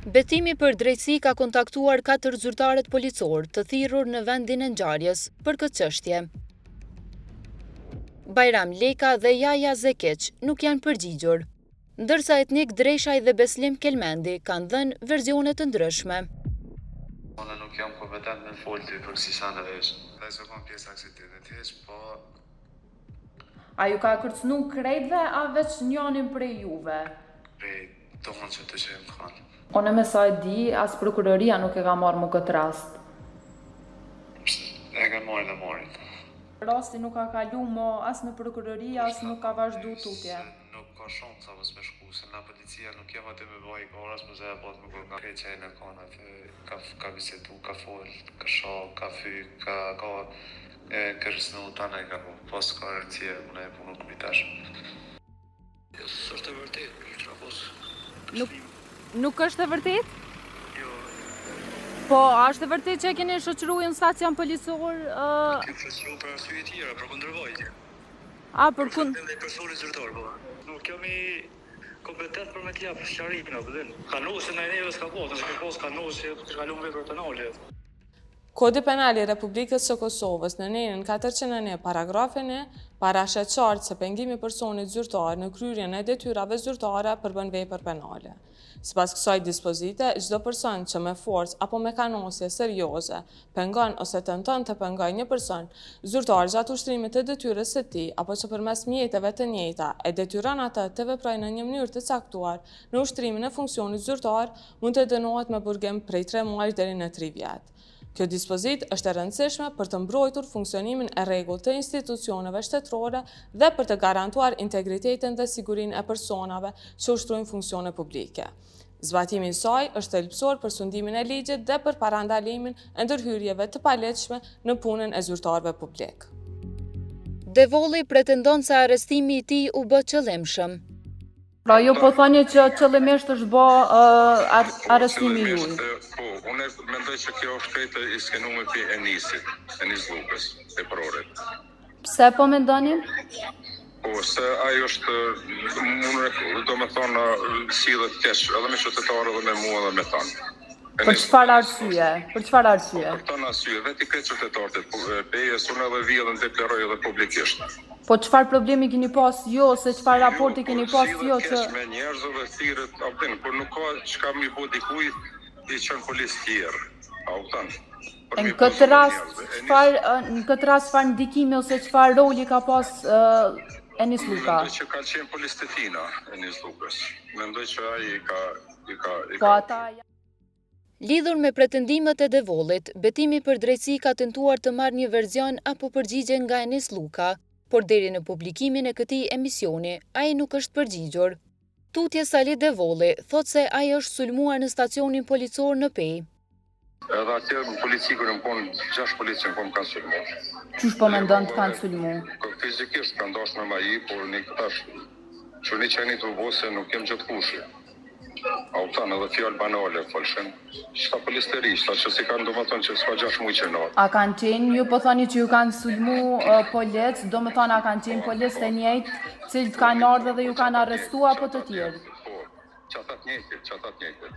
Betimi për drejtësi ka kontaktuar 4 zyrtarët policor të thirrur në vendin e ngjarjes për këtë çështje. Bajram Leka dhe Jaja Zekeq nuk janë përgjigjur, ndërsa Etnik Dreshaj dhe Beslim Kelmendi kanë dhënë versione të ndryshme. Unë nuk jam kompetent me folti për kësi sanë veç. Dhe se kom pjesë aksidentit heq, po... A ju ka kërcënu krejtve, a veç njonin prej juve? Prej tonë që të që më kanë. Unë me sa e di, as prokuroria nuk e ka marrë mu këtë rast. E ka marrin. Rasti nuk ka kalu mo as në prokuroria, as nuk ka vazhdu tutje. Nuk ka shumë sa vës me shku, se nga policia nuk jem aty me vaj karas, më zhe e pot më ka krejt që e në kanë aty, ka bisetu, ka fol, ka sha, ka fy, ka kërësnu, tana e ka po, pas ka rëtje, unë e punu këmitash. Së është e vërtet, që pos... Nuk është e vërtet? Jo. Po, është e vërtet që e keni shoqëruar në stacion policor? Kemi shoqëruar për arsye tjera, për kundërvajtje. Për dhe personi zyrtar, po. Nuk kemi kompetent për me t'jap sqarimin, apo din. Kanosë në neve s'ka posë, nëse ke posë kanosë, të kalon vepër penale. Kodi penal i Republikës së Kosovës në nenën 401 paragrafin e parashet qartë se pengimi personit zyrtar në kryerjen e detyrave zyrtare përbën vepër penale. Sipas kësaj dispozite, çdo person që me forcë apo me kanosje serioze pengon ose tenton të pengojë një person zyrtar gjatë ushtrimit të detyrës së tij apo që përmes mjeteve të njëjta e detyron atë të veprojë në një mënyrë të caktuar në ushtrimin e funksionit zyrtar, mund të dënohet me burgim prej 3 muajsh deri në 3 vjet. Kjo dispozit është e rëndësishme për të mbrojtur funksionimin e rregullt të institucioneve shtetërore dhe për të garantuar integritetin dhe sigurinë e personave që ushtrojnë funksione publike. Zbatimi i saj është thelbësor për sundimin e ligjit dhe për parandalimin e ndërhyrjeve të palegjshme në punën e zyrtarëve publik. Devolli pretendon se arrestimi i tij u bë qëllimshëm. Pra ju po thoni që qëllimisht është bë arrestimi juaj. Po, unë mendoj që kjo është krejtë i skenuar për Enis Lukës, e proret. Pse po mendoni? Po, se ajo është, do me thonë, sillet keq, edhe me qytetarë, edhe me mua, edhe me tanë. Për çfarë arsye? Për çfarë arsye? Për tonë arsye, vetë i krejtë qytetarët, bejes unë edhe vjedhën deklaroj edhe publikisht. Po çfarë problemi keni pas jo, se çfarë raporti keni pas jo që... Me njerëzve thirrët, por nuk ka çka mi po dikujt i qenë policë tjerë, Në këtë rast, çfarë ndikimi ose çfarë roli ka pas Enis Luka? Mendoj që ka qenë policë të tina, Enis Lukës. Mendoj që ai i ka... Po ata... Lidhur me pretendimet e Devollit, Betimi për Drejtësi ka tentuar të marrë një version apo përgjigje nga Enis Luka, por deri në publikimin e këtij emisioni, ai nuk është përgjigjur. Tutje Sali Devolli thot se ai është sulmuar në stacionin policor në Pej. Edhe atje policikër në konë, 6 policë në konë kanë sulmuar. Qysh po mendon të kanë sulmuar? Fizikisht kanë dashur me maji, por një këtash, që një qeni të vose nuk kem gjithë kushi. Edhe fjallë banale, falshen. Shta polisteri, shta që si kanë do më thonë që s'ka 6 muj që natë. A kanë qenë, ju po thoni që ju kanë sulmu policë, do më thonë a kanë qenë policë të njëjtë, cilët kanë ardhur dhe ju kanë arrestuar apo të tjerë? Po, qatat njëjtë.